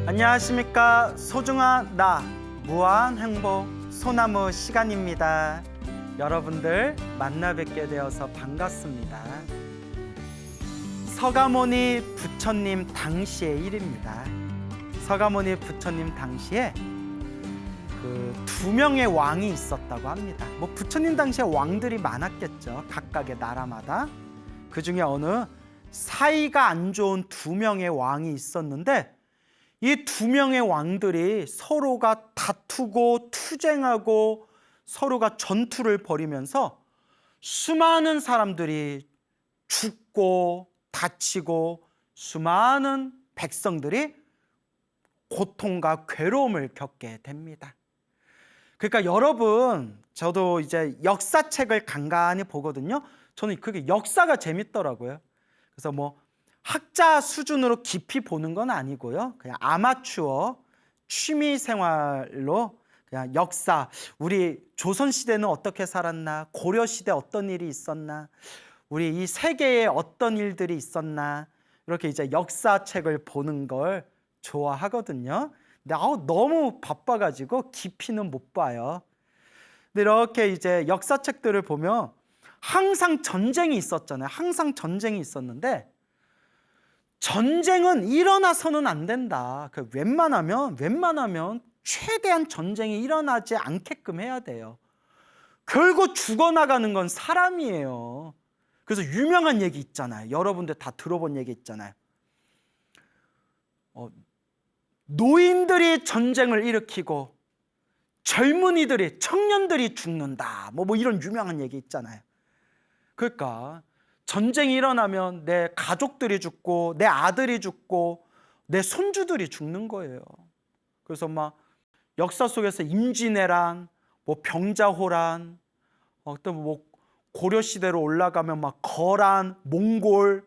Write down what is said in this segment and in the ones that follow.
안녕하십니까. 소중한 나 무한 행복 소나무 시간입니다. 여러분들 만나 뵙게 되어서 반갑습니다. 서가모니 부처님 당시의 일입니다. 서가모니 부처님 당시에 두 명의 왕이 있었다고 합니다. 뭐 부처님 당시에 왕들이 많았겠죠. 각각의 나라마다. 그 중에 어느 사이가 안 좋은 두 명의 왕이 있었는데, 이 두 명의 왕들이 서로가 다투고 투쟁하고 서로가 전투를 벌이면서 수많은 사람들이 죽고 다치고 수많은 백성들이 고통과 괴로움을 겪게 됩니다. 그러니까 여러분, 저도 이제 역사책을 간간히 보거든요. 저는 그게 역사가 재밌더라고요. 그래서 뭐 학자 수준으로 깊이 보는 건 아니고요. 그냥 아마추어 취미 생활로 그냥 역사, 우리 조선시대는 어떻게 살았나, 고려시대 어떤 일이 있었나, 우리 이 세계에 어떤 일들이 있었나, 이렇게 이제 역사책을 보는 걸 좋아하거든요. 근데 너무 바빠가지고 깊이는 못 봐요. 근데 이렇게 이제 역사책들을 보면 항상 전쟁이 있었잖아요. 항상 전쟁이 있었는데, 전쟁은 일어나서는 안 된다. 웬만하면 최대한 전쟁이 일어나지 않게끔 해야 돼요. 결국 죽어나가는 건 사람이에요. 그래서 유명한 얘기 있잖아요. 여러분들 다 들어본 얘기 있잖아요. 노인들이 전쟁을 일으키고 젊은이들이, 청년들이 죽는다. 뭐 이런 유명한 얘기 있잖아요. 그러니까 전쟁이 일어나면 내 가족들이 죽고 내 아들이 죽고 내 손주들이 죽는 거예요. 그래서 막 역사 속에서 임진왜란, 뭐 병자호란, 또 뭐 고려 시대로 올라가면 막 거란, 몽골,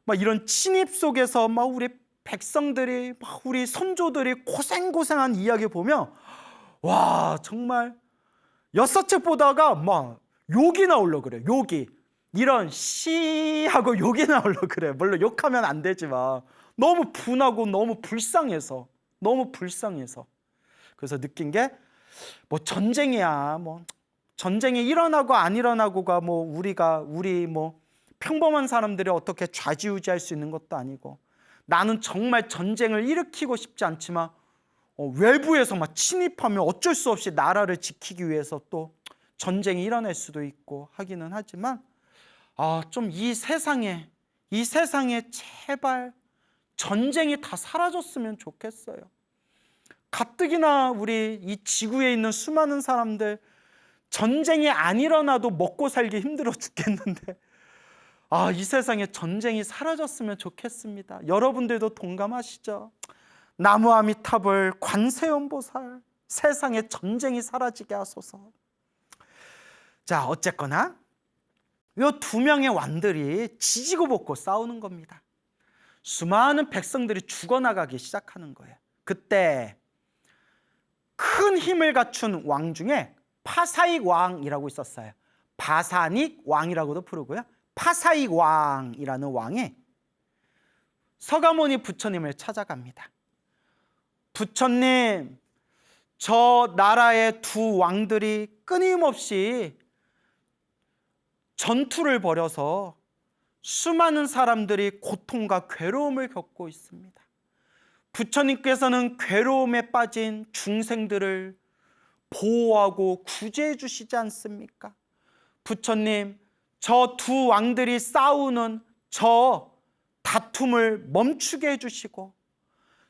막 이런 침입 속에서 막 우리 백성들이, 막 우리 선조들이 고생고생한 이야기 보면 와, 정말 역사책 보다가 막 욕이 나오려 그래. 욕이. 이런 하고 욕이 나오려 그래. 물론 욕하면 안 되지만 너무 분하고 너무 불쌍해서. 그래서 느낀 게 뭐 전쟁이야. 뭐 전쟁이 일어나고 안 일어나고가 뭐 우리 뭐 평범한 사람들이 어떻게 좌지우지할 수 있는 것도 아니고, 나는 정말 전쟁을 일으키고 싶지 않지만 외부에서 막 침입하면 어쩔 수 없이 나라를 지키기 위해서 또 전쟁이 일어날 수도 있고 하기는 하지만, 좀 이 세상에 제발 전쟁이 다 사라졌으면 좋겠어요. 가뜩이나 우리 이 지구에 있는 수많은 사람들 전쟁이 안 일어나도 먹고 살기 힘들어 죽겠는데, 이 세상에 전쟁이 사라졌으면 좋겠습니다. 여러분들도 동감하시죠? 나무 아미타불 관세음보살, 세상에 전쟁이 사라지게 하소서. 자, 어쨌거나 이 두 명의 왕들이 지지고 볶고 싸우는 겁니다. 수많은 백성들이 죽어나가기 시작하는 거예요. 그때 큰 힘을 갖춘 왕 중에 파사익 왕이라고 있었어요. 바사닉 왕이라고도 부르고요. 파사익 왕이라는 왕이 서가모니 부처님을 찾아갑니다. 부처님, 저 나라의 두 왕들이 끊임없이 전투를 벌여서 수많은 사람들이 고통과 괴로움을 겪고 있습니다. 부처님께서는 괴로움에 빠진 중생들을 보호하고 구제해 주시지 않습니까? 부처님, 저 두 왕들이 싸우는 저 다툼을 멈추게 해주시고,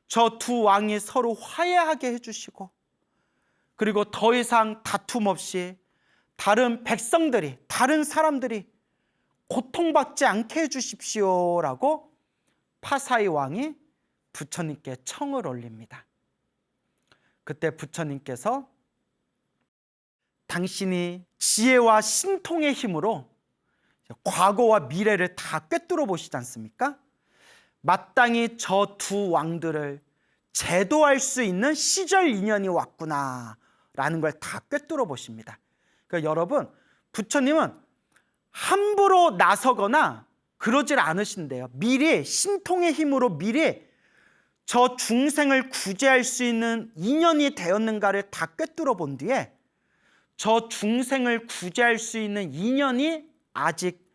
저 두 왕이 서로 화해하게 해주시고, 그리고 더 이상 다툼 없이 다른 백성들이, 다른 사람들이 고통받지 않게 해주십시오라고 파사이 왕이 부처님께 청을 올립니다. 그때 부처님께서 당신이 지혜와 신통의 힘으로 과거와 미래를 다 꿰뚫어 보시지 않습니까? 마땅히 저 두 왕들을 제도할 수 있는 시절 인연이 왔구나라는 걸 다 꿰뚫어 보십니다. 그러니까 여러분, 부처님은 함부로 나서거나 그러질 않으신대요. 미리 신통의 힘으로 미리 저 중생을 구제할 수 있는 인연이 되었는가를 다 꿰뚫어 본 뒤에 저 중생을 구제할 수 있는 인연이 아직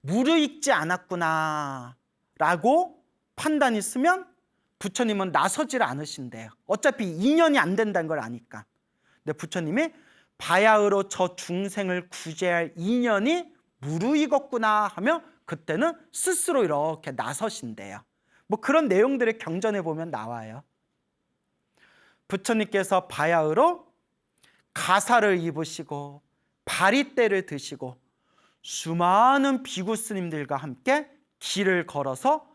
무르익지 않았구나 라고 판단이 있으면 부처님은 나서질 않으신대요. 어차피 인연이 안 된다는 걸 아니까. 근데 부처님이 바야흐로 저 중생을 구제할 인연이 무르익었구나 하면 그때는 스스로 이렇게 나서신대요. 뭐 그런 내용들을 경전에 보면 나와요. 부처님께서 바야흐로 가사를 입으시고 바리떼를 드시고 수많은 비구 스님들과 함께 길을 걸어서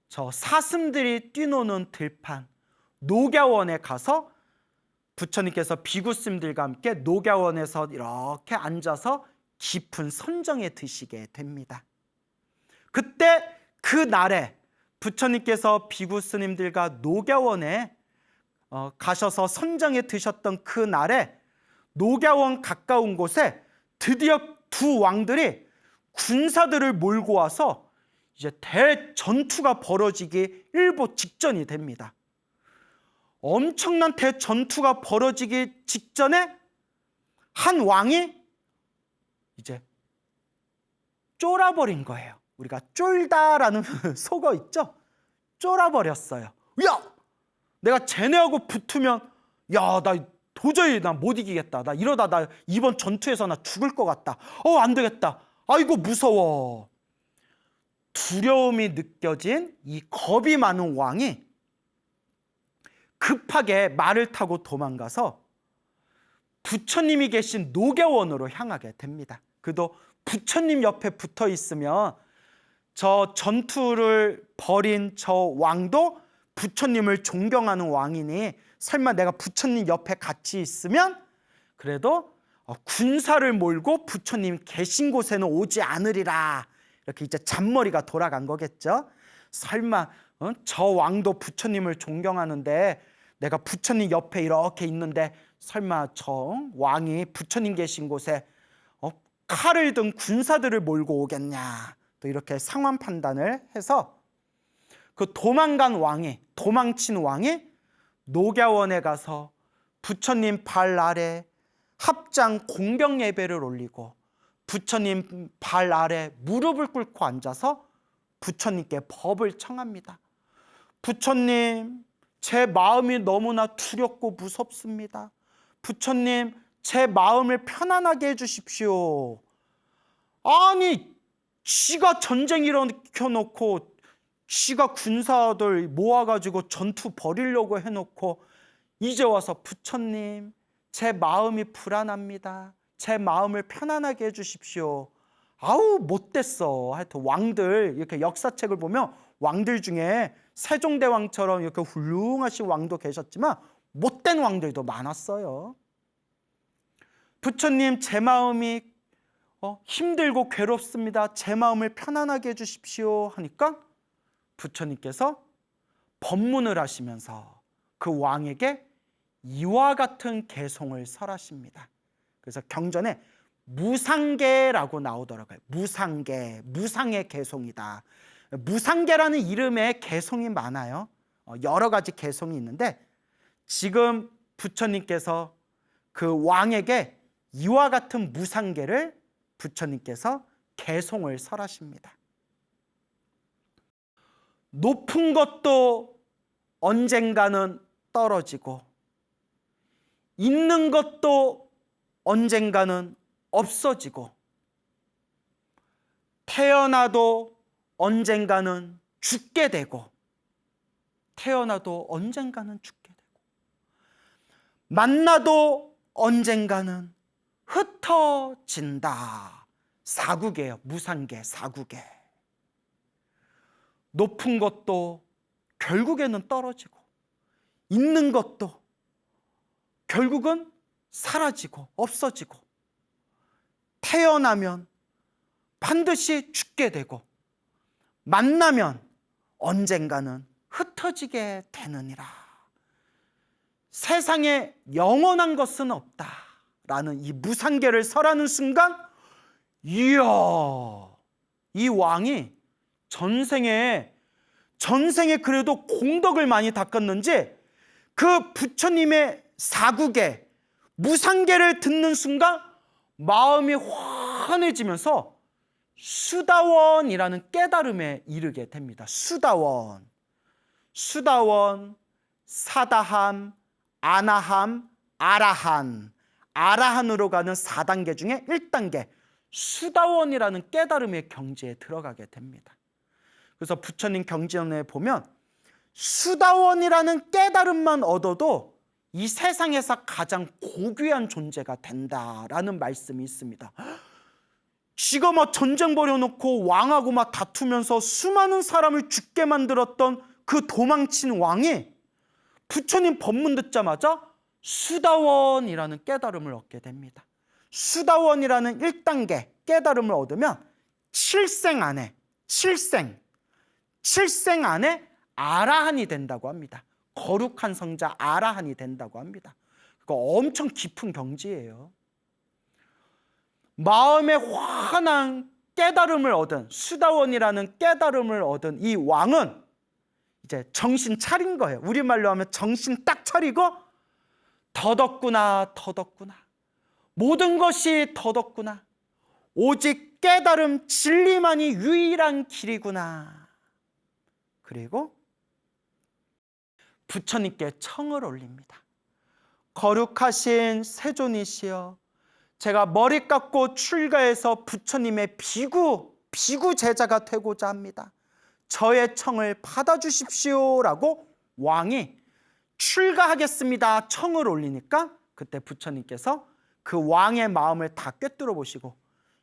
저 사슴들이 뛰노는 들판 녹야원에 가서 부처님께서 비구 스님들과 함께 녹야원에서 이렇게 앉아서 깊은 선정에 드시게 됩니다. 그때 그 날에 부처님께서 비구 스님들과 녹야원에 가셔서 선정에 드셨던 그 날에 녹야원 가까운 곳에 드디어 두 왕들이 군사들을 몰고 와서 이제 대전투가 벌어지기 일보 직전이 됩니다. 엄청난 대전투가 벌어지기 직전에 한 왕이 이제 쫄아버린 거예요. 우리가 쫄다라는 속어 있죠? 쫄아버렸어요. 야! 내가 쟤네하고 붙으면 야, 나 도저히 나 못 이기겠다. 나 이러다 나 이번 전투에서 나 죽을 것 같다. 안 되겠다. 아이고 무서워. 두려움이 느껴진 이 겁이 많은 왕이 급하게 말을 타고 도망가서 부처님이 계신 녹야원으로 향하게 됩니다. 그도 부처님 옆에 붙어 있으면 저 전투를 벌인 저 왕도 부처님을 존경하는 왕이니 설마 내가 부처님 옆에 같이 있으면 그래도 군사를 몰고 부처님 계신 곳에는 오지 않으리라. 이렇게 이제 잔머리가 돌아간 거겠죠. 설마 저 왕도 부처님을 존경하는데 내가 부처님 옆에 이렇게 있는데 설마 저 왕이 부처님 계신 곳에 칼을 든 군사들을 몰고 오겠냐. 또 이렇게 상황 판단을 해서 그 도망친 왕이 녹야원에 가서 부처님 발 아래 합장 공경 예배를 올리고 부처님 발 아래 무릎을 꿇고 앉아서 부처님께 법을 청합니다. 부처님, 제 마음이 너무나 두렵고 무섭습니다. 부처님, 제 마음을 편안하게 해주십시오. 아니, 지가 전쟁 일으켜놓고 지가 군사들 모아가지고 전투 벌이려고 해놓고 이제 와서 부처님, 제 마음이 불안합니다. 제 마음을 편안하게 해주십시오. 아우 못됐어. 하여튼 왕들 이렇게 역사책을 보면 왕들 중에 세종대왕처럼 이렇게 훌륭하신 왕도 계셨지만 못된 왕들도 많았어요. 부처님, 제 마음이 힘들고 괴롭습니다. 제 마음을 편안하게 해주십시오 하니까 부처님께서 법문을 하시면서 그 왕에게 이와 같은 개송을 설하십니다. 그래서 경전에 무상계라고 나오더라고요. 무상계, 무상의 개송이다. 무상계라는 이름에 개송이 많아요. 여러 가지 개송이 있는데 지금 부처님께서 그 왕에게 이와 같은 무상계를 부처님께서 개송을 설하십니다. 높은 것도 언젠가는 떨어지고 있는 것도 언젠가는 없어지고 태어나도 언젠가는 죽게 되고 태어나도 언젠가는 죽게 되고 만나도 언젠가는 흩어진다. 사국이에요. 무상계, 사국계. 높은 것도 결국에는 떨어지고 있는 것도 결국은 사라지고 없어지고 태어나면 반드시 죽게 되고 만나면 언젠가는 흩어지게 되느니라. 세상에 영원한 것은 없다라는 이 무상계를 설하는 순간 이야, 이 왕이 전생에 전생에 그래도 공덕을 많이 닦았는지 그 부처님의 사국에 무상계를 듣는 순간 마음이 환해지면서 수다원이라는 깨달음에 이르게 됩니다. 수다원, 사다함, 아나함, 아라한, 아라한으로 가는 4단계 중에 1단계 수다원이라는 깨달음의 경지에 들어가게 됩니다. 그래서 부처님 경전에 보면 수다원이라는 깨달음만 얻어도 이 세상에서 가장 고귀한 존재가 된다라는 말씀이 있습니다. 지가 막 전쟁 벌여놓고 왕하고 막 다투면서 수많은 사람을 죽게 만들었던 그 도망친 왕이 부처님 법문 듣자마자 수다원이라는 깨달음을 얻게 됩니다. 수다원이라는 1단계 깨달음을 얻으면 칠생 안에 아라한이 된다고 합니다. 거룩한 성자 아라한이 된다고 합니다. 그거 엄청 깊은 경지예요. 마음에 환한 깨달음을 얻은 수다원이라는 깨달음을 얻은 이 왕은 이제 정신 차린 거예요. 우리말로 하면 정신 딱 차리고 더덕구나 모든 것이 더덕구나 오직 깨달음 진리만이 유일한 길이구나. 그리고 부처님께 청을 올립니다. 거룩하신 세존이시여, 제가 머리 깎고 출가해서 부처님의 비구 제자가 되고자 합니다. 저의 청을 받아주십시오라고 왕이 출가하겠습니다 청을 올리니까 그때 부처님께서 그 왕의 마음을 다 꿰뚫어 보시고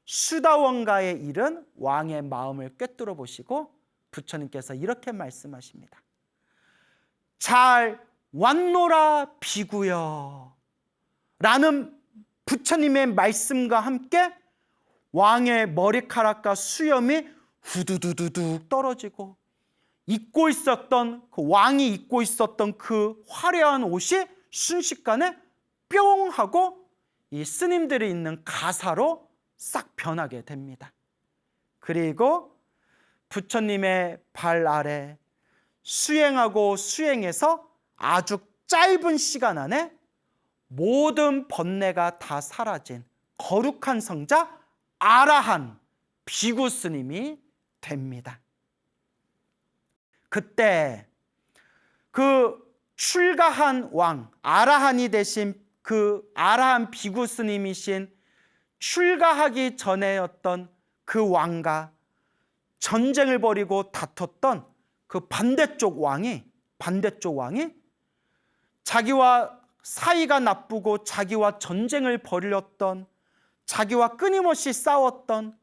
수다원가에 이른 왕의 마음을 꿰뚫어 보시고 부처님께서 이렇게 말씀하십니다. 잘 왔노라 비구여 라는 부처님의 말씀과 함께 왕의 머리카락과 수염이 후두두두둑 떨어지고 입고 있었던 그 왕이 입고 있었던 그 화려한 옷이 순식간에 뿅 하고 이 스님들이 있는 가사로 싹 변하게 됩니다. 그리고 부처님의 발 아래 수행해서 아주 짧은 시간 안에 모든 번뇌가 다 사라진 거룩한 성자 아라한 비구 스님이 됩니다. 그때 그 출가한 왕 아라한이 되신 그 아라한 비구 스님이신 출가하기 전에였던 그 왕과 전쟁을 벌이고 다퉜던 그 반대쪽 왕이 자기와 사이가 나쁘고 자기와 전쟁을 벌였던 자기와 끊임없이 싸웠던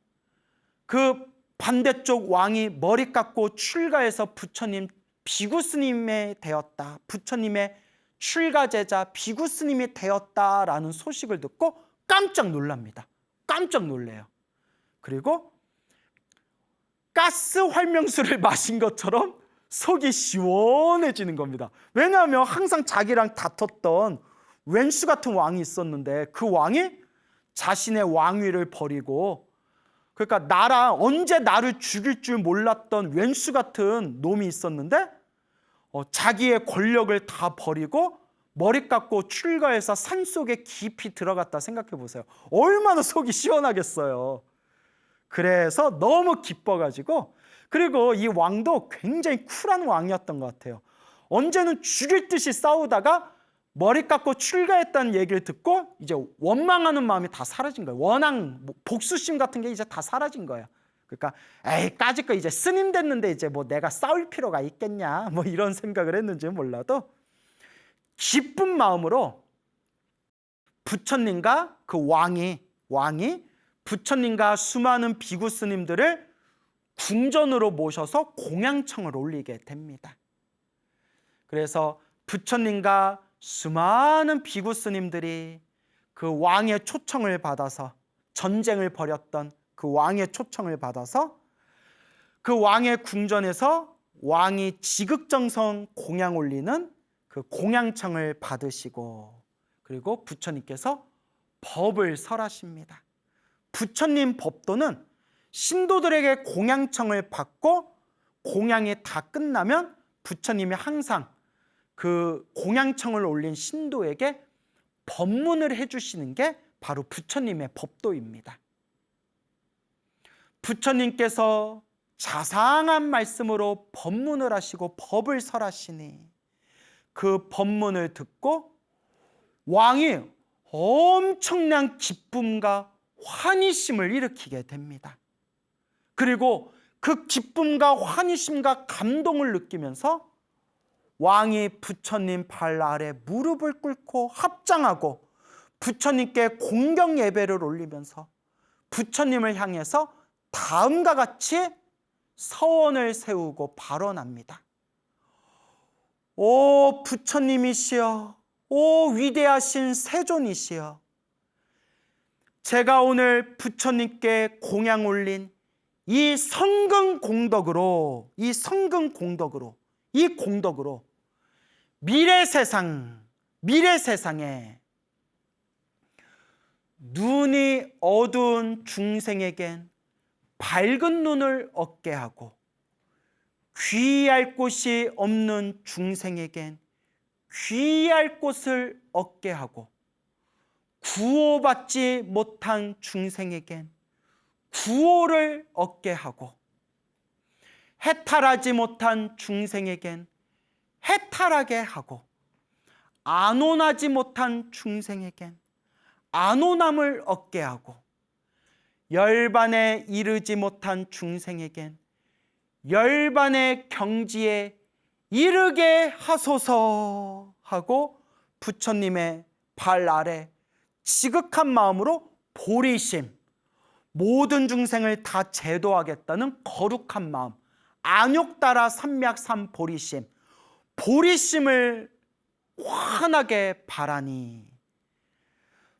그 반대쪽 왕이 머리 깎고 출가해서 부처님 비구 스님이 되었다. 부처님의 출가 제자 비구 스님이 되었다라는 소식을 듣고 깜짝 놀랍니다. 깜짝 놀래요. 그리고 가스 활명수를 마신 것처럼 속이 시원해지는 겁니다. 왜냐하면 항상 자기랑 다퉜던 왼수 같은 왕이 있었는데 그 왕이 자신의 왕위를 버리고 그러니까 언제 나를 죽일 줄 몰랐던 왼수 같은 놈이 있었는데 자기의 권력을 다 버리고 머리 깎고 출가해서 산속에 깊이 들어갔다 생각해 보세요. 얼마나 속이 시원하겠어요. 그래서 너무 기뻐가지고 그리고 이 왕도 굉장히 쿨한 왕이었던 것 같아요. 언제는 죽일 듯이 싸우다가 머리 깎고 출가했다는 얘기를 듣고 이제 원망하는 마음이 다 사라진 거예요. 원앙, 복수심 같은 게 이제 다 사라진 거예요. 그러니까 에이 까짓 거 이제 스님 됐는데 이제 뭐 내가 싸울 필요가 있겠냐 뭐 이런 생각을 했는지 몰라도 기쁜 마음으로 부처님과 그 왕이 부처님과 수많은 비구 스님들을 궁전으로 모셔서 공양청을 올리게 됩니다. 그래서 부처님과 수많은 비구 스님들이 그 왕의 초청을 받아서 전쟁을 벌였던 그 왕의 초청을 받아서 그 왕의 궁전에서 왕이 지극정성 공양 올리는 그 공양청을 받으시고 그리고 부처님께서 법을 설하십니다. 부처님 법도는 신도들에게 공양청을 받고 공양이 다 끝나면 부처님이 항상 그 공양청을 올린 신도에게 법문을 해주시는 게 바로 부처님의 법도입니다. 부처님께서 자상한 말씀으로 법문을 하시고 법을 설하시니 그 법문을 듣고 왕이 엄청난 기쁨과 환희심을 일으키게 됩니다. 그리고 그 기쁨과 환희심과 감동을 느끼면서 왕이 부처님 발 아래 무릎을 꿇고 합장하고 부처님께 공경 예배를 올리면서 부처님을 향해서 다음과 같이 서원을 세우고 발언합니다. 오 부처님이시여, 오 위대하신 세존이시여, 제가 오늘 부처님께 공양 올린 이 성근 공덕으로 미래 세상에 눈이 어두운 중생에겐 밝은 눈을 얻게 하고 귀할 곳이 없는 중생에겐 귀할 곳을 얻게 하고 구호받지 못한 중생에겐 구호를 얻게 하고 해탈하지 못한 중생에겐 해탈하게 하고 안온하지 못한 중생에겐 안온함을 얻게 하고 열반에 이르지 못한 중생에겐 열반의 경지에 이르게 하소서 하고 부처님의 발 아래 지극한 마음으로 보리심, 모든 중생을 다 제도하겠다는 거룩한 마음, 안욕따라 삼맥삼 보리심, 보리심을 환하게 바라니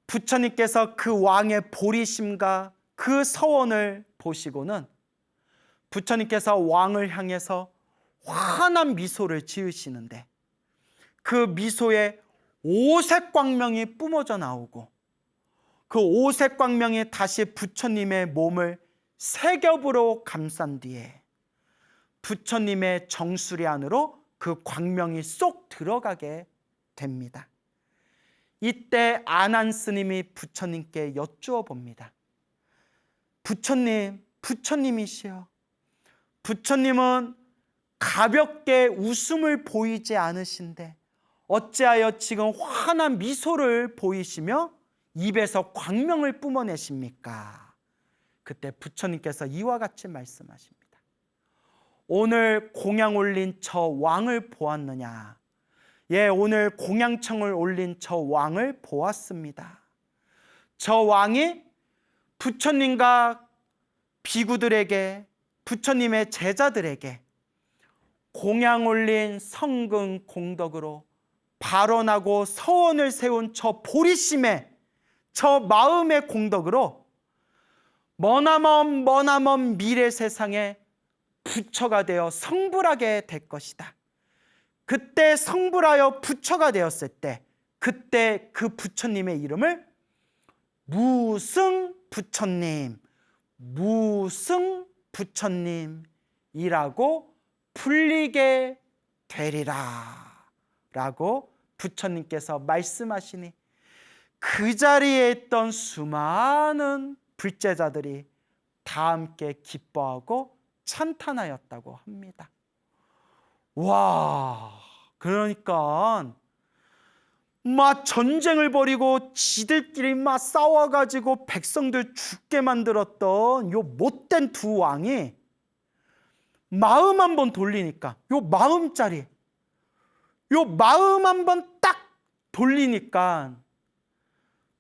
부처님께서 그 왕의 보리심과 그 서원을 보시고는 부처님께서 왕을 향해서 환한 미소를 지으시는데 그 미소에 오색 광명이 뿜어져 나오고 그 오색 광명이 다시 부처님의 몸을 세 겹으로 감싼 뒤에 부처님의 정수리 안으로 그 광명이 쏙 들어가게 됩니다. 이때 아난 스님이 부처님께 여쭈어 봅니다. 부처님이시여, 부처님은 가볍게 웃음을 보이지 않으신데 어찌하여 지금 환한 미소를 보이시며 입에서 광명을 뿜어내십니까? 그때 부처님께서 이와 같이 말씀하십니다. 오늘 공양 올린 저 왕을 보았느냐? 예, 오늘 공양청을 올린 저 왕을 보았습니다. 저 왕이 부처님과 비구들에게, 부처님의 제자들에게 공양 올린 성근 공덕으로 발언하고 서원을 세운 저 보리심의, 저 마음의 공덕으로 머나먼 미래 세상에 부처가 되어 성불하게 될 것이다. 그때 성불하여 부처가 되었을 때 그때 그 부처님의 이름을 무승 부처님이라고 불리게 되리라 라고 부처님께서 말씀하시니 그 자리에 있던 수많은 불제자들이 다 함께 기뻐하고 찬탄하였다고 합니다. 와, 그러니까 막 전쟁을 벌이고 지들끼리 막 싸워가지고 백성들 죽게 만들었던 요 못된 두 왕이 마음 한번 돌리니까, 요 마음짜리, 요 마음 한번 딱 돌리니까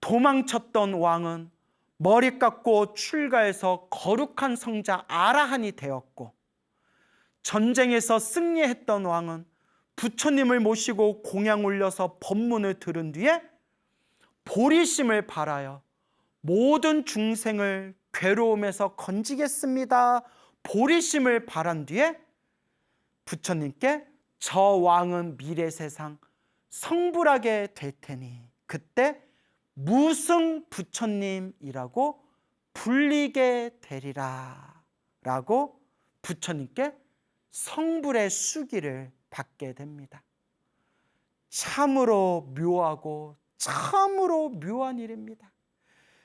도망쳤던 왕은 머리 깎고 출가해서 거룩한 성자 아라한이 되었고, 전쟁에서 승리했던 왕은 부처님을 모시고 공양 올려서 법문을 들은 뒤에 보리심을 발하여 모든 중생을 괴로움에서 건지겠습니다. 보리심을 발한 뒤에 부처님께 저 왕은 미래 세상 성불하게 될 테니 그때 무승 부처님이라고 불리게 되리라 라고 부처님께 성불의 수기를 받게 됩니다. 참으로 묘하고 참으로 묘한 일입니다.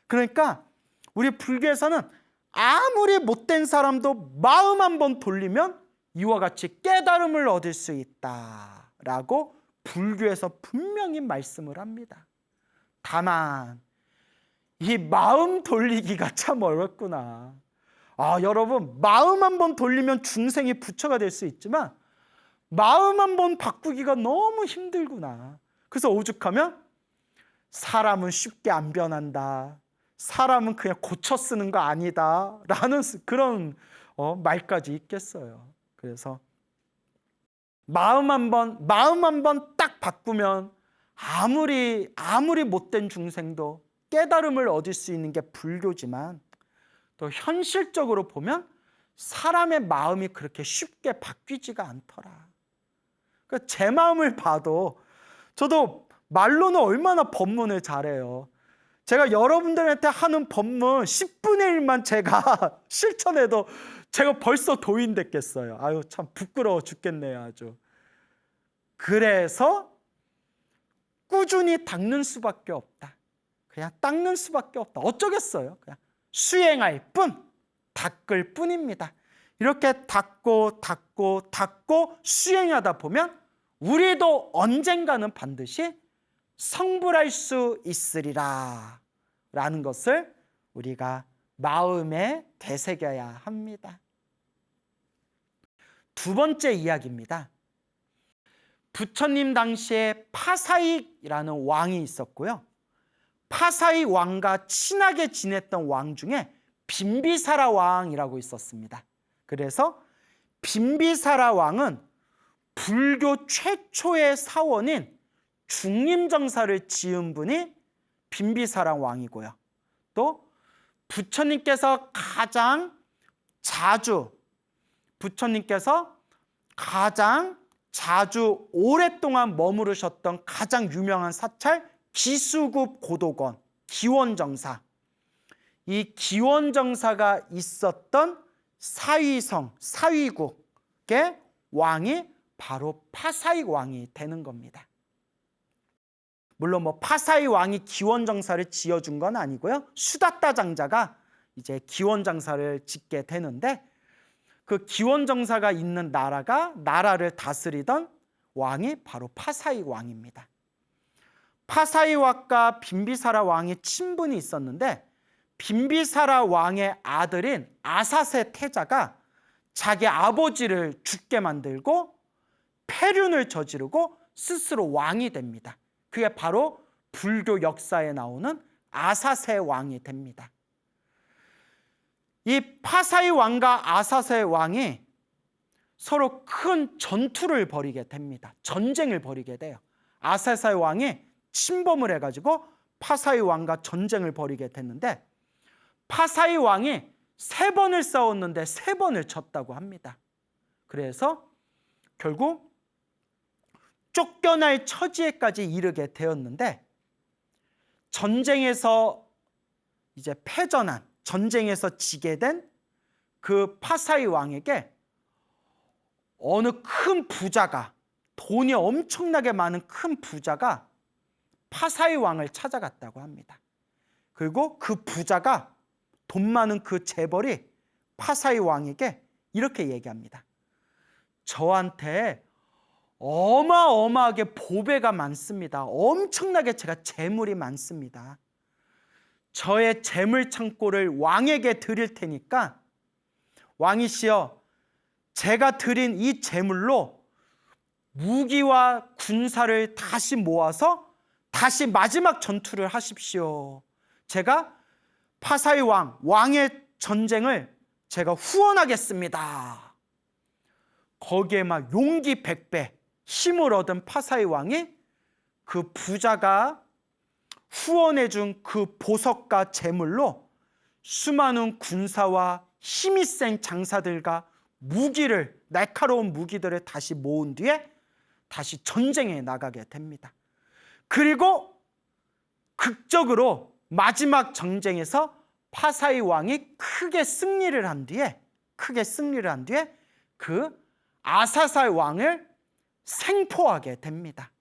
그러니까 우리 불교에서는 아무리 못된 사람도 마음 한번 돌리면 이와 같이 깨달음을 얻을 수 있다라고 불교에서 분명히 말씀을 합니다. 다만 이 마음 돌리기가 참 어렵구나. 여러분, 마음 한번 돌리면 중생이 부처가 될 수 있지만 마음 한번 바꾸기가 너무 힘들구나. 그래서 오죽하면 사람은 쉽게 안 변한다, 사람은 그냥 고쳐 쓰는 거 아니다 라는 그런 말까지 있겠어요. 그래서 마음 한번 딱 바꾸면 아무리 못된 중생도 깨달음을 얻을 수 있는 게 불교지만, 또 현실적으로 보면 사람의 마음이 그렇게 쉽게 바뀌지가 않더라. 그러니까 제 마음을 봐도, 저도 말로는 얼마나 법문을 잘해요. 제가 여러분들한테 하는 법문 10분의 1만 제가 실천해도 제가 벌써 도인 됐겠어요. 아유, 참 부끄러워 죽겠네요, 아주. 그래서 꾸준히 닦는 수밖에 없다. 그냥 닦는 수밖에 없다. 어쩌겠어요. 그냥 수행할 뿐, 닦을 뿐입니다. 이렇게 닦고 수행하다 보면 우리도 언젠가는 반드시 성불할 수 있으리라 라는 것을 우리가 마음에 되새겨야 합니다. 두 번째 이야기입니다. 부처님 당시에 파사익이라는 왕이 있었고요. 파사익 왕과 친하게 지냈던 왕 중에 빈비사라 왕이라고 있었습니다. 그래서 빈비사라 왕은 불교 최초의 사원인 중림정사를 지은 분이 빈비사라 왕이고요. 또 부처님께서 가장 오랫동안 머무르셨던 가장 유명한 사찰 기수급 고도건 기원정사, 이 기원정사가 있었던 사위성, 사위국의 왕이 바로 파사익 왕이 되는 겁니다. 물론 파사익 왕이 기원정사를 지어준 건 아니고요. 수다따 장자가 이제 기원정사를 짓게 되는데, 그 기원정사가 있는 나라를 다스리던 왕이 바로 파사익 왕입니다. 파사익 왕과 빈비사라 왕의 친분이 있었는데, 빈비사라 왕의 아들인 아사세 태자가 자기 아버지를 죽게 만들고 폐륜을 저지르고 스스로 왕이 됩니다. 그게 바로 불교 역사에 나오는 아사세 왕이 됩니다. 이 파사익 왕과 아사세 왕이 서로 큰 전투를 벌이게 됩니다. 전쟁을 벌이게 돼요. 아사세 왕이 침범을 해가지고 파사익 왕과 전쟁을 벌이게 됐는데, 파사익 왕이 3번을 싸웠는데 3번을 졌다고 합니다. 그래서 결국 쫓겨날 처지에까지 이르게 되었는데, 전쟁에서 이제 패전한, 전쟁에서 지게 된 그 파사익 왕에게 어느 큰 부자가, 돈이 엄청나게 많은 큰 부자가 파사익 왕을 찾아갔다고 합니다. 그리고 그 부자가, 돈 많은 그 재벌이 파사익 왕에게 이렇게 얘기합니다. 저한테 어마어마하게 보배가 많습니다. 엄청나게 제가 재물이 많습니다. 저의 재물 창고를 왕에게 드릴 테니까 왕이시여, 제가 드린 이 재물로 무기와 군사를 다시 모아서 다시 마지막 전투를 하십시오. 제가 파사익 왕의 전쟁을 제가 후원하겠습니다. 거기에 막 용기 100배 힘을 얻은 파사익 왕이 그 부자가 후원해준 그 보석과 재물로 수많은 군사와 힘이 센 장사들과 날카로운 무기들을 다시 모은 뒤에 다시 전쟁에 나가게 됩니다. 그리고 극적으로 마지막 전쟁에서 파사익 왕이 크게 승리를 한 뒤에 그 아사살 왕을 생포하게 됩니다.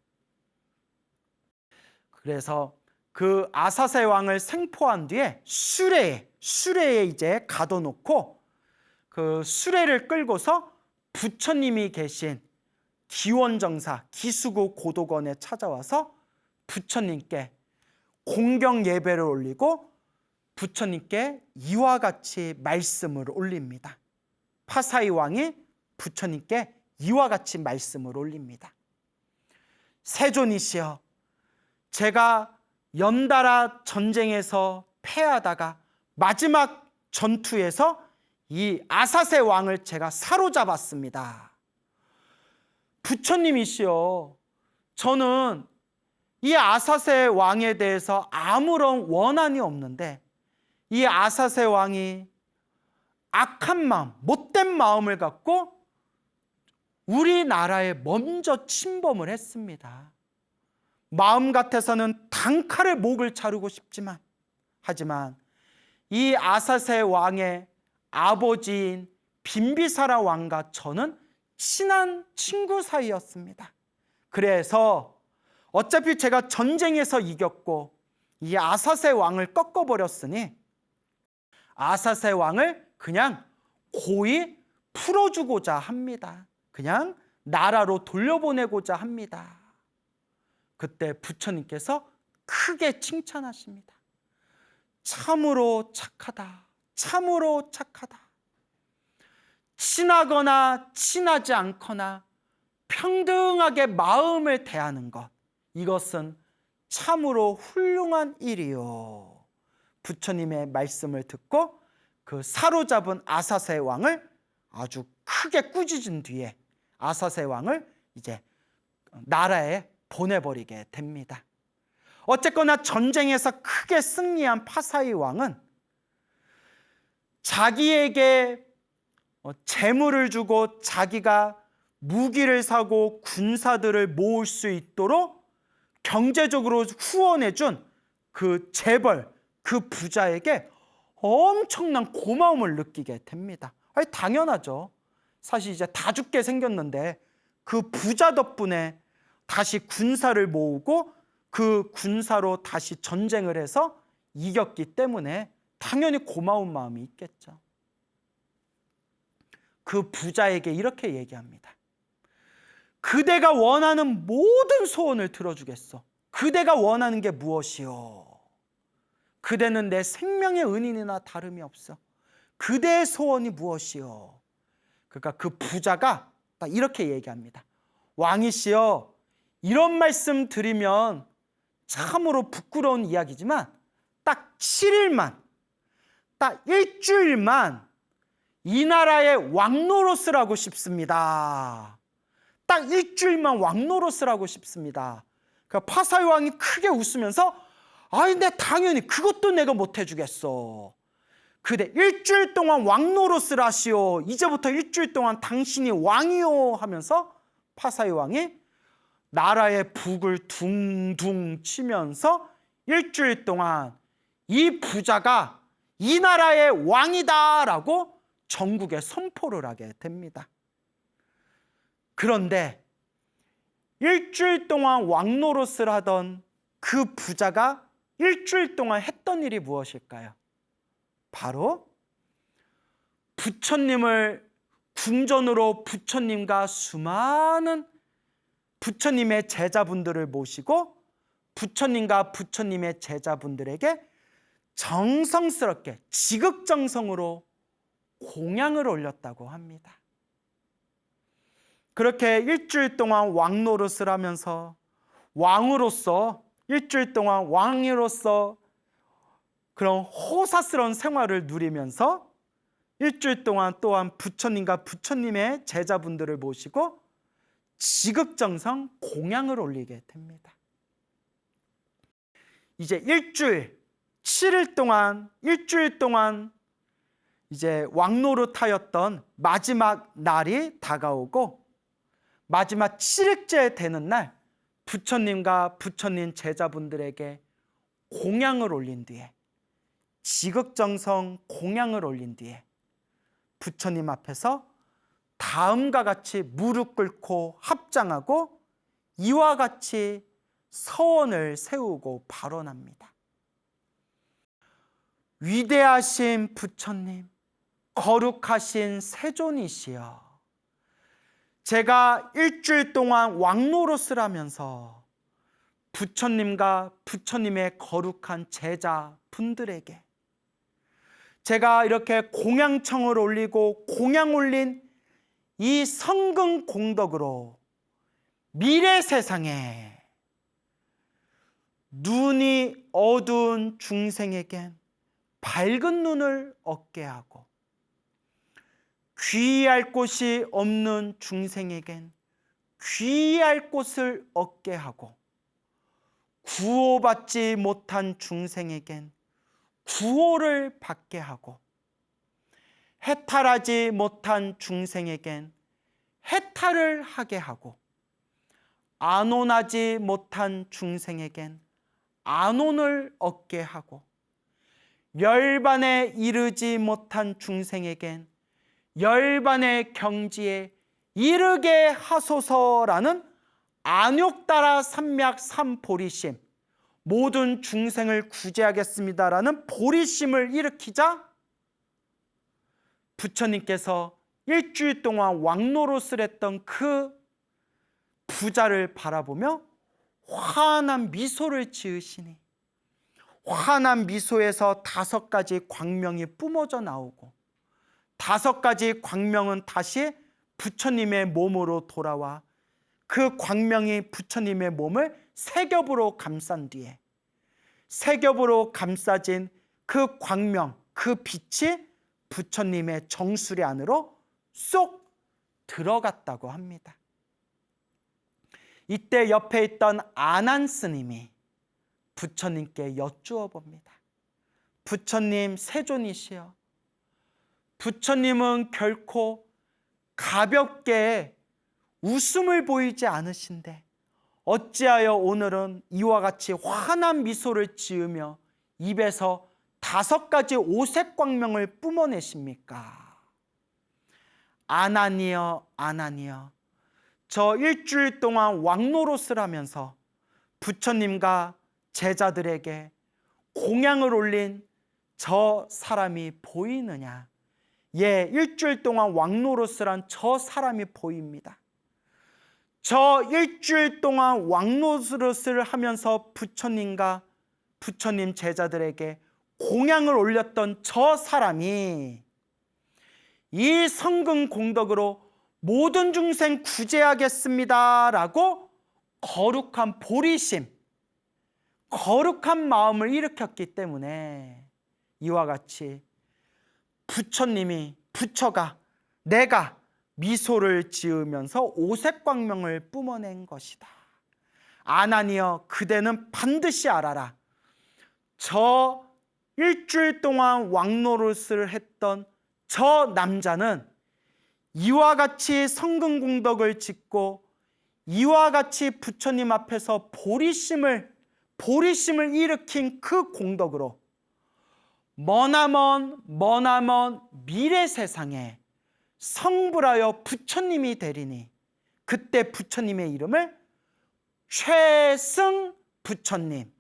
그래서 그 아사살 왕을 생포한 뒤에 수레에 이제 가둬놓고 그 수레를 끌고서 부처님이 계신 기원정사 기수구 고도건에 찾아와서 부처님께 공경 예배를 올리고 부처님께 이와 같이 말씀을 올립니다. 파사이 왕이 부처님께 이와 같이 말씀을 올립니다. 세존이시여, 제가 연달아 전쟁에서 패하다가 마지막 전투에서 이 아사세 왕을 제가 사로잡았습니다. 부처님이시여, 저는 이 아사세 왕에 대해서 아무런 원한이 없는데 이 아사세 왕이 악한 마음, 못된 마음을 갖고 우리나라에 먼저 침범을 했습니다. 마음 같아서는 단칼에 목을 자르고 싶지만, 하지만 이 아사세 왕의 아버지인 빈비사라 왕과 저는 친한 친구 사이였습니다. 그래서 어차피 제가 전쟁에서 이겼고 이 아사세 왕을 꺾어버렸으니 아사세 왕을 그냥 고이 풀어주고자 합니다. 그냥 나라로 돌려보내고자 합니다. 그때 부처님께서 크게 칭찬하십니다. 참으로 착하다. 참으로 착하다. 친하거나 친하지 않거나 평등하게 마음을 대하는 것, 이것은 참으로 훌륭한 일이요. 부처님의 말씀을 듣고 그 사로잡은 아사세 왕을 아주 크게 꾸짖은 뒤에 아사세 왕을 이제 나라에 보내버리게 됩니다. 어쨌거나 전쟁에서 크게 승리한 파사이 왕은 자기에게 재물을 주고 자기가 무기를 사고 군사들을 모을 수 있도록 경제적으로 후원해준 그 재벌, 그 부자에게 엄청난 고마움을 느끼게 됩니다. 아니, 당연하죠. 사실 이제 다 죽게 생겼는데 그 부자 덕분에 다시 군사를 모으고 그 군사로 다시 전쟁을 해서 이겼기 때문에 당연히 고마운 마음이 있겠죠. 그 부자에게 이렇게 얘기합니다. 그대가 원하는 모든 소원을 들어주겠어. 그대가 원하는 게 무엇이요? 그대는 내 생명의 은인이나 다름이 없어. 그대의 소원이 무엇이요? 그러니까 그 부자가 딱 이렇게 얘기합니다. 왕이시여, 이런 말씀 드리면 참으로 부끄러운 이야기지만 딱 7일만, 딱 일주일만 이 나라의 왕노릇을 하고 싶습니다. 딱 일주일만 왕노릇을 하고 싶습니다. 그러니까 파사이 왕이 크게 웃으면서 아니, 내 당연히 그것도 내가 못 해주겠어. 그대 일주일 동안 왕노릇을 하시오. 이제부터 일주일 동안 당신이 왕이요 하면서 파사이 왕이 나라의 북을 둥둥 치면서 일주일 동안 이 부자가 이 나라의 왕이다라고 전국에 선포를 하게 됩니다. 그런데 일주일 동안 왕노릇을 하던 그 부자가 일주일 동안 했던 일이 무엇일까요? 바로 부처님을 궁전으로 부처님과 수많은 부처님의 제자분들을 모시고 부처님과 부처님의 제자분들에게 정성스럽게 지극정성으로 공양을 올렸다고 합니다. 그렇게 일주일 동안 왕노릇을 하면서 왕으로서 일주일 동안 왕으로서 그런 호사스러운 생활을 누리면서 일주일 동안 또한 부처님과 부처님의 제자분들을 모시고 지극정성 공양을 올리게 됩니다. 이제 일주일, 7일 동안, 일주일 동안 이제 왕노릇하였던 마지막 날이 다가오고 마지막 7일째 되는 날 부처님과 부처님 제자분들에게 공양을 올린 뒤에 지극정성 공양을 올린 뒤에 부처님 앞에서 다음과 같이 무릎 꿇고 합장하고 이와 같이 서원을 세우고 발언합니다. 위대하신 부처님, 거룩하신 세존이시여, 제가 일주일 동안 왕노릇을 하면서 부처님과 부처님의 거룩한 제자분들에게 제가 이렇게 공양청을 올리고 공양 올린 이 성근 공덕으로 미래 세상에 눈이 어두운 중생에겐 밝은 눈을 얻게 하고, 귀의할 곳이 없는 중생에겐 귀의할 곳을 얻게 하고, 구호받지 못한 중생에겐 구호를 받게 하고, 해탈하지 못한 중생에겐 해탈을 하게 하고, 안온하지 못한 중생에겐 안온을 얻게 하고, 열반에 이르지 못한 중생에겐 열반의 경지에 이르게 하소서라는 안욕따라 삼맥 삼보리심, 모든 중생을 구제하겠습니다라는 보리심을 일으키자 부처님께서 일주일 동안 왕노릇을 했던 그 부자를 바라보며 환한 미소를 지으시니, 환한 미소에서 5가지 광명이 뿜어져 나오고, 5가지 광명은 다시 부처님의 몸으로 돌아와 그 광명이 부처님의 몸을 세 겹으로 감싼 뒤에 세 겹으로 감싸진 그 광명, 그 빛이 부처님의 정수리 안으로 쏙 들어갔다고 합니다. 이때 옆에 있던 아난 스님이 부처님께 여쭈어 봅니다. 부처님 세존이시여, 부처님은 결코 가볍게 웃음을 보이지 않으신데 어찌하여 오늘은 이와 같이 환한 미소를 지으며 입에서 5가지 오색 광명을 뿜어내십니까? 아나니여, 아나니여, 저 일주일 동안 왕노릇을 하면서 부처님과 제자들에게 공양을 올린 저 사람이 보이느냐? 예, 일주일 동안 왕노릇을 한 저 사람이 보입니다. 저 일주일 동안 왕노릇을 하면서 부처님과 부처님 제자들에게 공양을 올렸던 저 사람이 이 성근 공덕으로 모든 중생 구제하겠습니다라고 거룩한 보리심, 거룩한 마음을 일으켰기 때문에 이와 같이 부처님이, 부처가, 내가 미소를 지으면서 오색 광명을 뿜어낸 것이다. 아나니여, 그대는 반드시 알아라. 저 일주일 동안 왕노릇을 했던 저 남자는 이와 같이 성근 공덕을 짓고 이와 같이 부처님 앞에서 보리심을 일으킨 그 공덕으로 머나먼 미래 세상에 성불하여 부처님이 되리니 그때 부처님의 이름을 최승 부처님,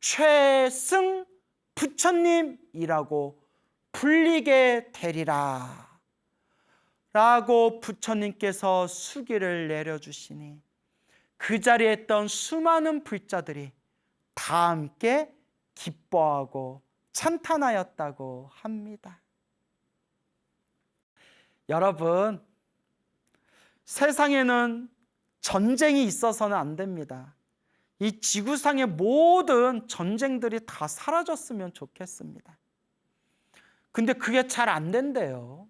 최승 부처님이라고 불리게 되리라 라고 부처님께서 수기를 내려주시니 그 자리에 있던 수많은 불자들이 다 함께 기뻐하고 찬탄하였다고 합니다. 여러분, 세상에는 전쟁이 있어서는 안 됩니다. 이 지구상의 모든 전쟁들이 다 사라졌으면 좋겠습니다. 근데 그게 잘 안 된대요.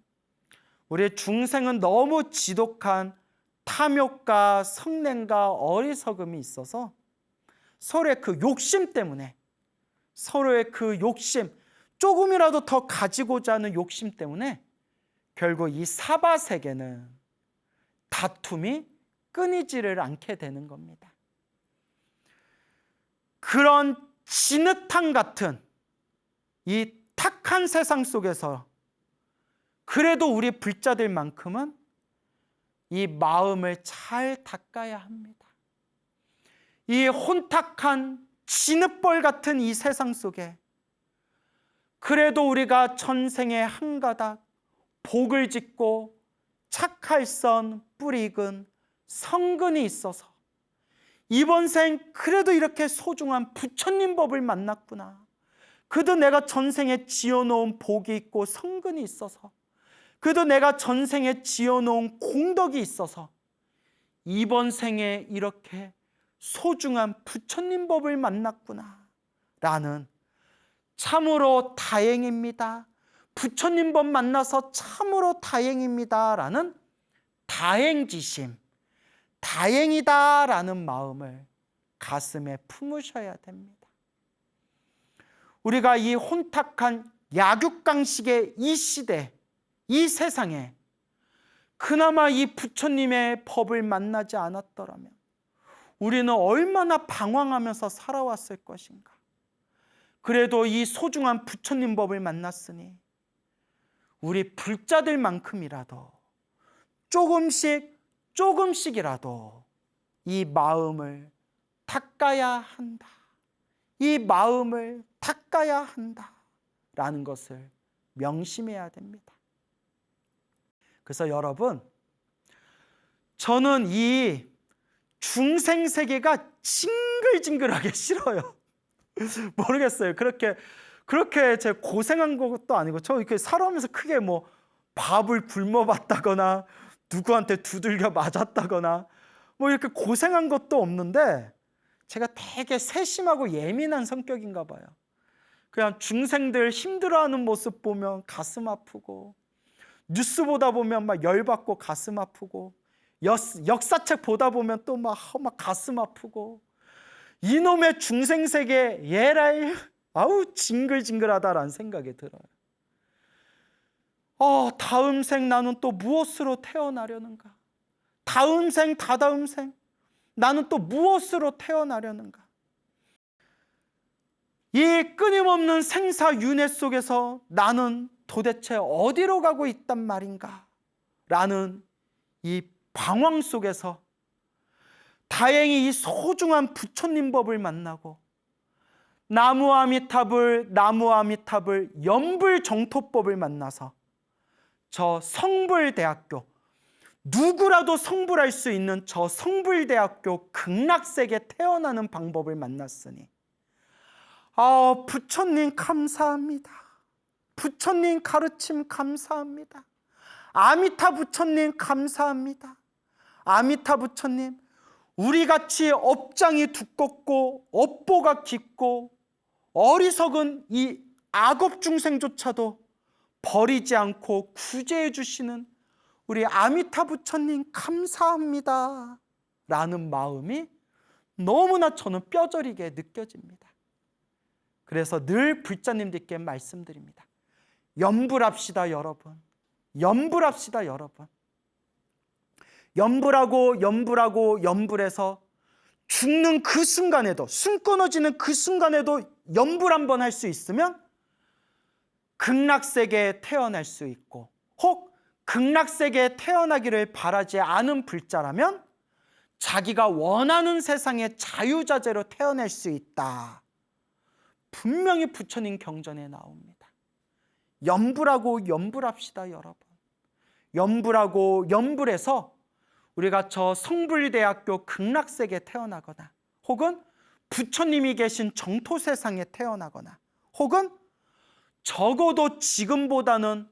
우리 중생은 너무 지독한 탐욕과 성냄과 어리석음이 있어서 서로의 그 욕심 때문에, 서로의 그 욕심, 조금이라도 더 가지고자 하는 욕심 때문에 결국 이 사바세계는 다툼이 끊이지를 않게 되는 겁니다. 그런 진흙탕 같은 이 탁한 세상 속에서 그래도 우리 불자들만큼은 이 마음을 잘 닦아야 합니다. 이 혼탁한 진흙벌 같은 이 세상 속에 그래도 우리가 전생에 한 가닥 복을 짓고 착할선 뿌리 익은 성근이 있어서 이번 생 그래도 이렇게 소중한 부처님 법을 만났구나. 그래도 내가 전생에 지어놓은 복이 있고 성근이 있어서, 그래도 내가 전생에 지어놓은 공덕이 있어서 이번 생에 이렇게 소중한 부처님 법을 만났구나 라는 참으로 다행입니다, 부처님 법 만나서 참으로 다행입니다 라는 다행지심, 다행이다 라는 마음을 가슴에 품으셔야 됩니다. 우리가 이 혼탁한 약육강식의 이 시대, 이 세상에 그나마 이 부처님의 법을 만나지 않았더라면 우리는 얼마나 방황하면서 살아왔을 것인가. 그래도 이 소중한 부처님 법을 만났으니 우리 불자들만큼이라도 조금씩이라도 이 마음을 닦아야 한다, 이 마음을 닦아야 한다 라는 것을 명심해야 됩니다. 그래서 여러분, 저는 이 중생세계가 징글징글하게 싫어요. 모르겠어요. 그렇게 제가 고생한 것도 아니고, 저 이렇게 살아오면서 크게 뭐 밥을 굶어봤다거나 누구한테 두들겨 맞았다거나 뭐 이렇게 고생한 것도 없는데, 제가 되게 세심하고 예민한 성격인가 봐요. 그냥 중생들 힘들어하는 모습 보면 가슴 아프고, 뉴스 보다 보면 막 열받고 가슴 아프고, 역사책 보다 보면 또 막 가슴 아프고, 이놈의 중생세계 예랄, 아우 징글징글하다라는 생각이 들어요. 다음 생 나는 또 무엇으로 태어나려는가? 다음 생, 다다음 생 나는 또 무엇으로 태어나려는가? 이 끊임없는 생사윤회 속에서 나는 도대체 어디로 가고 있단 말인가? 라는 이 방황 속에서 다행히 이 소중한 부처님 법을 만나고 나무아미탑을 염불정토법을 만나서 저 성불대학교, 누구라도 성불할 수 있는 저 성불대학교 극락세계 태어나는 방법을 만났으니, 부처님 감사합니다. 부처님 가르침 감사합니다. 아미타 부처님 감사합니다. 아미타 부처님, 우리같이 업장이 두껍고 업보가 깊고 어리석은 이 악업 중생조차도 버리지 않고 구제해 주시는 우리 아미타 부처님 감사합니다 라는 마음이 너무나 저는 뼈저리게 느껴집니다. 그래서 늘 불자님들께 말씀드립니다. 염불합시다 여러분. 염불합시다 여러분. 염불해서 죽는 그 순간에도, 숨 끊어지는 그 순간에도 염불 한번 할 수 있으면 극락세계에 태어날 수 있고, 혹 극락세계에 태어나기를 바라지 않은 불자라면 자기가 원하는 세상의 자유자재로 태어날 수 있다. 분명히 부처님 경전에 나옵니다. 염불합시다 여러분. 염불해서 우리가 저 성불대학교 극락세계에 태어나거나, 혹은 부처님이 계신 정토세상에 태어나거나, 혹은 적어도 지금보다는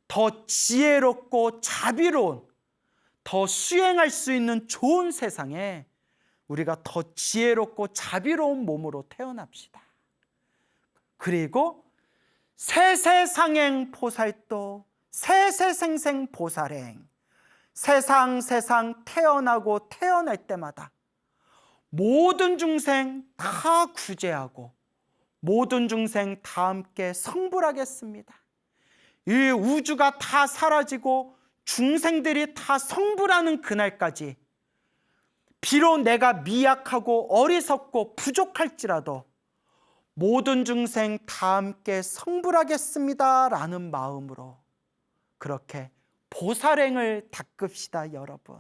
더 지혜롭고 자비로운, 더 수행할 수 있는 좋은 세상에 우리가 더 지혜롭고 자비로운 몸으로 태어납시다. 그리고 세세상행 보살도 세세생생 보살행, 세상 태어나고 태어날 때마다 모든 중생 다 구제하고 모든 중생 다 함께 성불하겠습니다. 이 우주가 다 사라지고 중생들이 다 성불하는 그날까지 비록 내가 미약하고 어리석고 부족할지라도 모든 중생 다 함께 성불하겠습니다 라는 마음으로 그렇게 보살행을 닦읍시다, 여러분.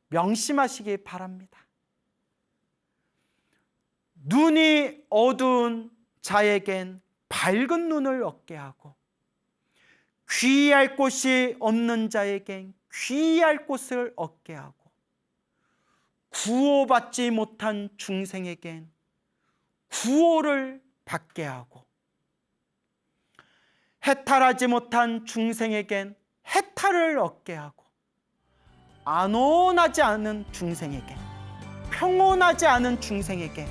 명심하시기 바랍니다. 눈이 어두운 자에겐 밝은 눈을 얻게 하고, 귀의할 곳이 없는 자에겐 귀의할 곳을 얻게 하고, 구호받지 못한 중생에겐 구호를 받게 하고, 해탈하지 못한 중생에겐 해탈을 얻게 하고, 안온하지 않은 중생에게, 평온하지 않은 중생에게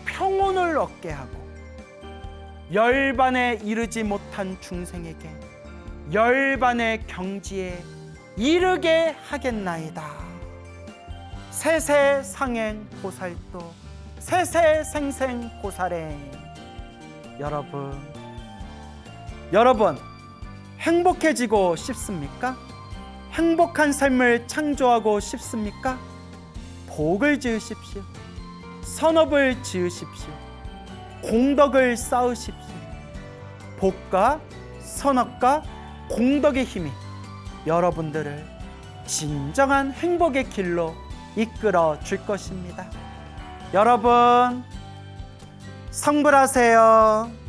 평온을 얻게 하고, 열반에 이르지 못한 중생에게 열반의 경지에 이르게 하겠나이다. 세세상행 보살도 세세생생 보살행. 여러분 행복해지고 싶습니까? 행복한 삶을 창조하고 싶습니까? 복을 지으십시오. 선업을 지으십시오. 공덕을 쌓으십시오. 복과 선업과 공덕의 힘이 여러분들을 진정한 행복의 길로 이끌어 줄 것입니다. 여러분 성불하세요.